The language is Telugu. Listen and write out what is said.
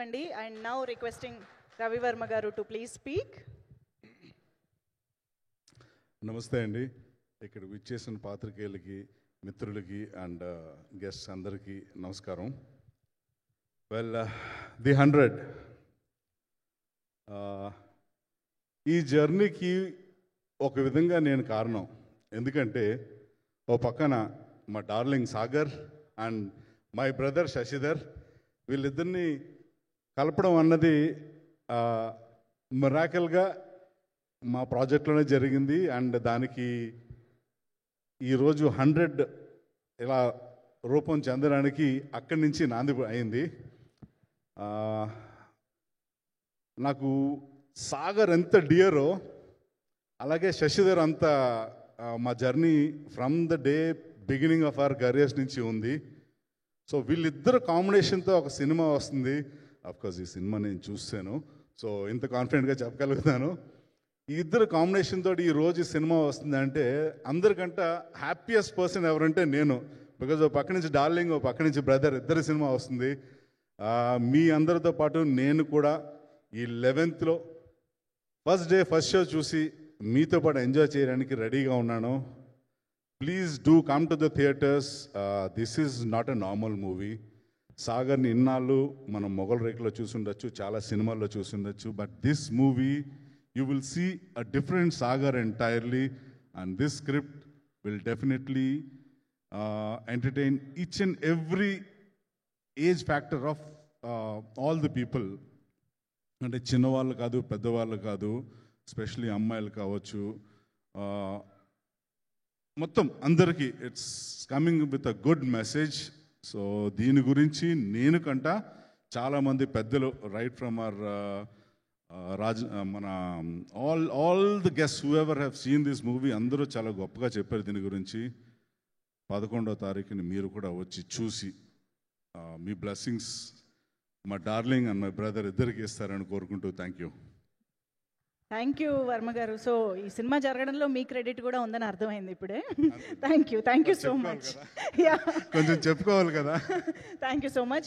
And now requesting Ravi Verma garu to please speak. నమస్తే అండి. ఇక్కడ విచ్చేసిన పాత్రికేయులకి, మిత్రులకి అండ్ గెస్ట్స్ అందరికీ నమస్కారం. వెల్, ది 100 ఈ జర్నీకి ఒక విధంగా నేను కారణం. ఎందుకంటే ఓ పక్కన మా darling Sagar and my brother Shashidhar, వీళ్ళిద్దరిని కలపడం అన్నది మిరాకిల్గా మా ప్రాజెక్ట్లోనే జరిగింది. అండ్ దానికి ఈరోజు 100 ఇలా రూపం చెందడానికి అక్కడి నుంచి నాంది అయింది. నాకు సాగర్ ఎంత డియరో అలాగే శశిధర్ అంత మా journey from the day beginning of our careers నుంచి ఉంది. సో వీళ్ళిద్దరు కాంబినేషన్తో ఒక సినిమా వస్తుంది. అఫ్కోర్స్ ఈ సినిమా నేను చూసాను, సో ఇంత కాన్ఫిడెంట్గా చెప్పగలుగుతాను. ఈ ఇద్దరు కాంబినేషన్ తోటి ఈరోజు సినిమా వస్తుందంటే అందరికంటే హ్యాపీయెస్ట్ పర్సన్ ఎవరంటే నేను. బికాజ్ ఓ పక్క నుంచి డార్లింగ్, ఓ పక్క నుంచి బ్రదర్, ఇద్దరు సినిమా వస్తుంది. మీ అందరితో పాటు నేను కూడా ఈ 11th first day first show చూసి మీతో పాటు ఎంజాయ్ చేయడానికి రెడీగా ఉన్నాను. Please do come to the theatres. This is not a normal movie. సాగర్ని ఇన్నాళ్ళు మనం మొగల్ రేకులో చూసుండొచ్చు, చాలా సినిమాల్లో చూసుండొచ్చు, but this movie you will see a different Sagar entirely, and this script will definitely entertain each and every age factor of all the people. అంటే చిన్నవాళ్ళు కాదు, పెద్దవాళ్ళు కాదు, స్పెషలీ అమ్మాయిలు కావచ్చు, మొత్తం అందరికీ it's coming with a good message. So దీని గురించి నేను కంట చాలామంది పెద్దలు రైట్ ఫ్రమ్ అవర్ మన all the guest who ever have seen this movie అందరూ చాలా గొప్పగా చెప్పారు దీని గురించి. 11వ తారీఖుని మీరు కూడా వచ్చి చూసి మీ బ్లెస్సింగ్స్ మా డార్లింగ్ అండ్ మై బ్రదర్ ఇద్దరికి ఇస్తారని కోరుకుంటూ థ్యాంక్ యూ వర్మ గారు. సో ఈ సినిమా జరగడంలో మీ క్రెడిట్ కూడా ఉందని అర్థమైంది ఇప్పుడే. Thank you so much. కొంచెం చెప్పుకోవాలి కదా. Thank you so much.